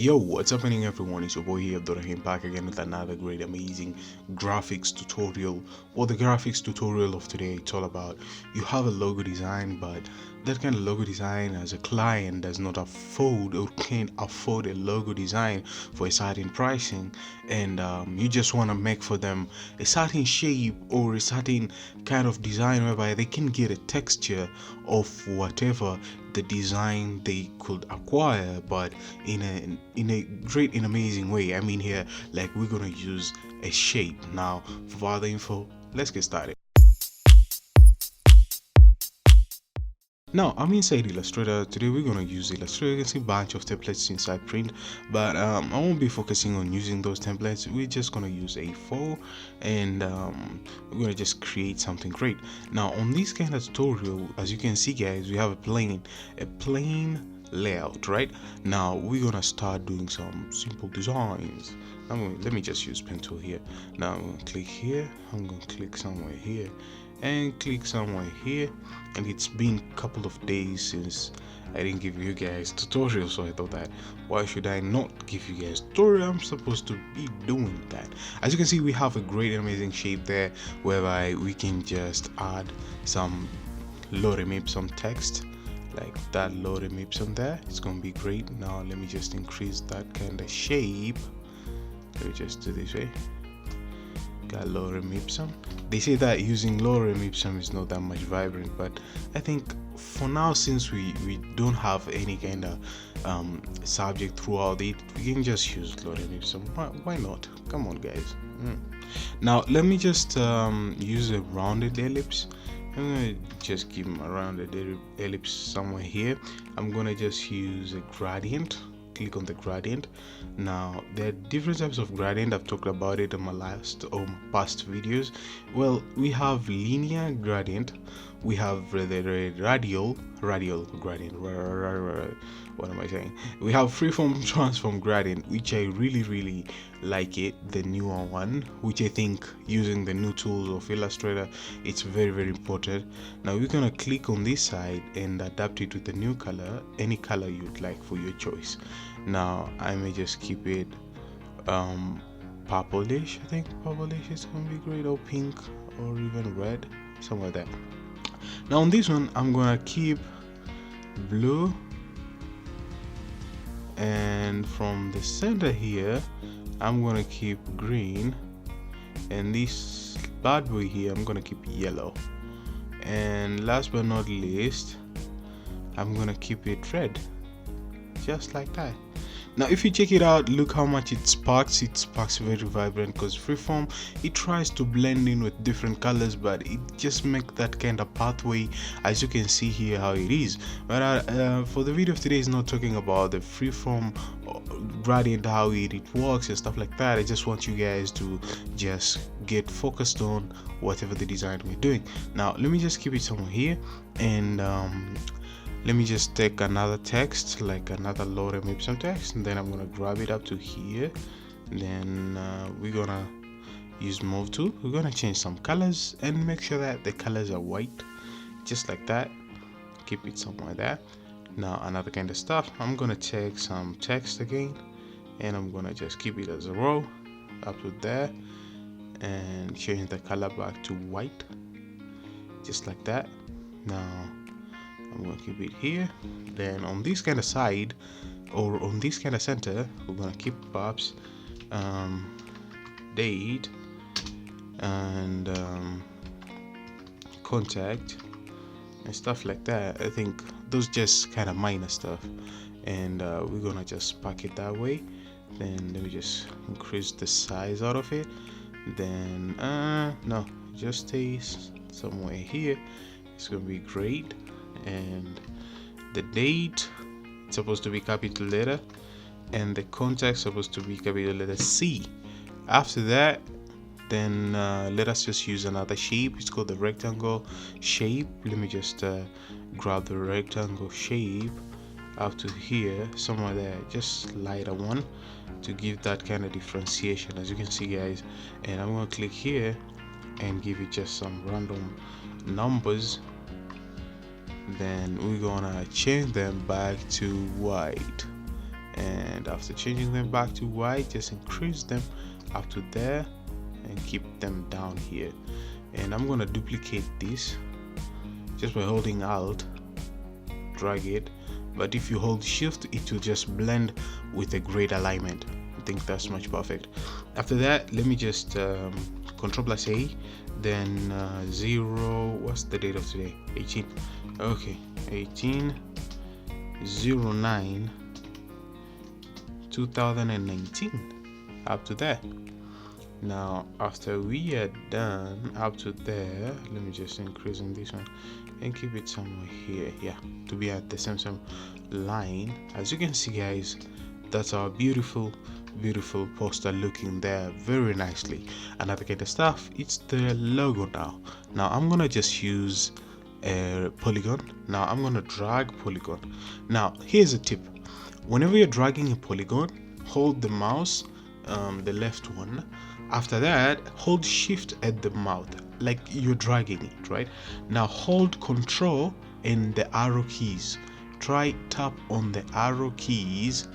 Yo, what's happening everyone? It's your boy here, Abdurrahim, back again with another great, amazing graphics tutorial. The graphics tutorial of today, it's all about you have a logo design, but that kind of logo design as a client does not afford or can't afford a logo design for a certain pricing, and you just want to make for them a certain shape or a certain kind of design whereby they can get a texture of whatever the design they could acquire, but in a great and amazing way. I mean here, like, we're gonna use a shape. Now for further info, let's get started. Now I'm inside Illustrator. Today we're gonna use Illustrator. You can see a bunch of templates inside print, but I won't be focusing on using those templates. We're just gonna use A4, and we're gonna just create something great. Now on this kind of tutorial, as you can see guys, we have a plain layout. Right now we're gonna start doing some simple designs. Let me just use pen tool here. Now I'm gonna click here, I'm gonna click somewhere here, and click somewhere here. And it's been a couple of days since I didn't give you guys tutorial, so I thought that why should I not give you guys tutorial? I'm supposed to be doing that. As you can see, we have a great and amazing shape there whereby we can just add some lorem ipsum text like that. Lorem ipsum there, it's gonna be great. Now let me just increase that kind of shape. Let me just do this way. Got lorem ipsum. They say that using lorem ipsum is not that much vibrant, but I think for now, since we don't have any kind of subject throughout it, we can just use lorem ipsum. Why not? Come on guys. Now let me just use a rounded ellipse. I'm gonna just give a rounded ellipse somewhere here. I'm gonna just use a gradient. Click on the gradient. Now there are different types of gradient. I've talked about it in my past videos. Well, we have linear gradient, we have the radial gradient. What am I saying? We have freeform transform gradient, which I really like it, the newer one, which I think using the new tools of Illustrator, it's very important. Now we're gonna click on this side and adapt it with the new color, any color you'd like for your choice. Now I may just keep it purplish. I think purplish is gonna be great, or pink, or even red, somewhere there. Now on this one I'm gonna keep blue, and from the center here I'm gonna keep green, and this bad boy here I'm gonna keep yellow, and last but not least I'm gonna keep it red, just like that. Now if you check it out, look how much it sparks very vibrant, because freeform, it tries to blend in with different colors, but it just makes that kind of pathway, as you can see here how it is. But for the video of today is not talking about the freeform gradient, how it works and stuff like that. I just want you guys to just get focused on whatever the design we're doing. Now let me just keep it somewhere here, and let me just take another text, like another lorem ipsum text, and then I'm gonna grab it up to here. And then we're gonna use move tool. We're gonna change some colors and make sure that the colors are white, just like that. Keep it somewhere there. Now another kind of stuff, I'm gonna take some text again, and I'm gonna just keep it as a row up to there, and change the color back to white, just like that. Now I'm gonna keep it here. Then on this kind of side, or on this kind of center, we're gonna keep perhaps date and contact and stuff like that. I think those just kind of minor stuff, and we're gonna just pack it that way. Then let me just increase the size out of it. Then no, just stays somewhere here. It's gonna be great. And the date, it's supposed to be capital letter, and the contact supposed to be capital letter C. After that, then let us just use another shape. It's called the rectangle shape. Let me just grab the rectangle shape up to here, somewhere there, just lighter one, to give that kind of differentiation, as you can see guys. And I'm gonna click here and give it just some random numbers. Then we're gonna change them back to white, and after changing them back to white, just increase them up to there and keep them down here. And I'm gonna duplicate this just by holding Alt, drag it, but if you hold Shift, it will just blend with a great alignment. I think that's much perfect. After that, let me just Control plus A, then 0, what's the date of today? 18. Okay, 18/09/2019 up to there. Now after we are done up to there, let me just increase in this one and keep it somewhere here, yeah, to be at the same line. As you can see, guys, that's our beautiful poster looking there very nicely. Another kind of stuff, it's the logo. Now I'm gonna just use a polygon. Now I'm gonna drag polygon. Now here's a tip: whenever you're dragging a polygon, hold the mouse, the left one. After that, hold Shift at the mouth like you're dragging it, right? Now hold Control and the arrow keys. Try tap on the arrow keys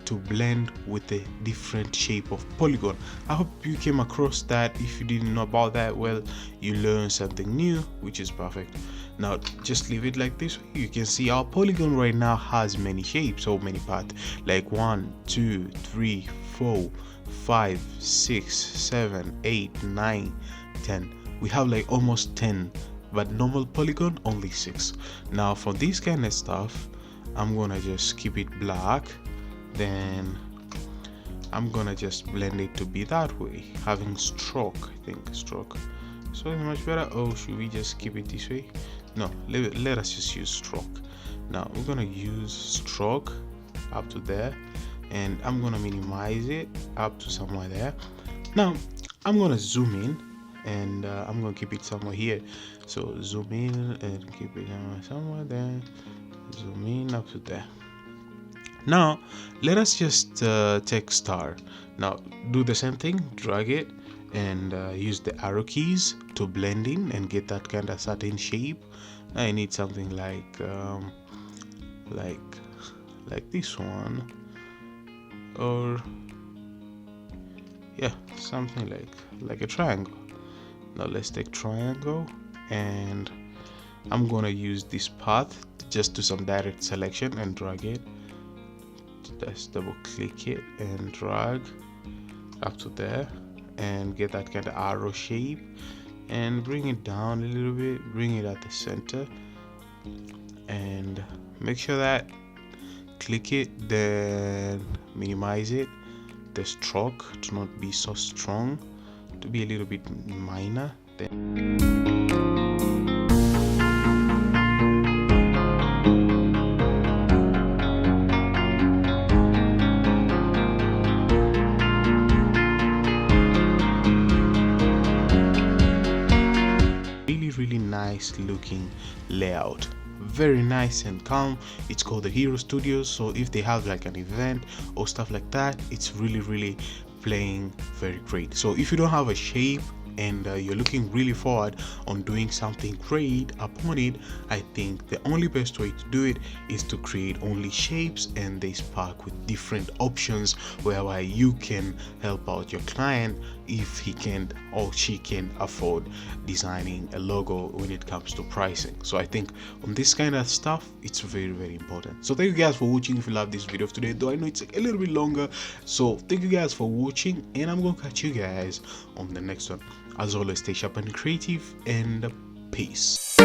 to blend with a different shape of polygon. I hope you came across that. If you didn't know about that, well, you learned something new, which is perfect. Now just leave it like this. You can see our polygon right now has many shapes, so many parts, like 1, 2, 3, 4, 5, 6, 7, 8, 9, 10. We have like almost 10, but normal polygon only 6. Now for this kind of stuff, I'm gonna just keep it black, then I'm gonna just blend it to be that way, having stroke. I think stroke so it's much better. Oh, should we just keep it this way? No, let us just use stroke. Now we're gonna use stroke up to there, and I'm gonna minimize it up to somewhere there. Now I'm gonna zoom in, and I'm gonna keep it somewhere here. So zoom in and keep it somewhere there, zoom in up to there. Now let us just take star. Now do the same thing, drag it and use the arrow keys to blend in and get that kind of certain shape. I need something like this one, or yeah, something like a triangle. Now let's take triangle, and I'm gonna use this path to just do some direct selection and drag it. Just double click it and drag up to there and get that kind of arrow shape, and bring it down a little bit, bring it at the center, and make sure that click it, then minimize it, the stroke to not be so strong, to be a little bit minor. Then really nice looking layout, very nice and calm. It's called the Hero Studios, so if they have like an event or stuff like that, it's really playing very great. So if you don't have a shape and you're looking really forward on doing something great upon it, I think the only best way to do it is to create only shapes and they spark with different options, whereby you can help out your client if he can or she can afford designing a logo when it comes to pricing. So I think on this kind of stuff, it's very important. So thank you guys for watching. If you love this video of today, though I know it's a little bit longer, so thank you guys for watching, and I'm gonna catch you guys on the next one. As always, stay sharp and creative, and peace.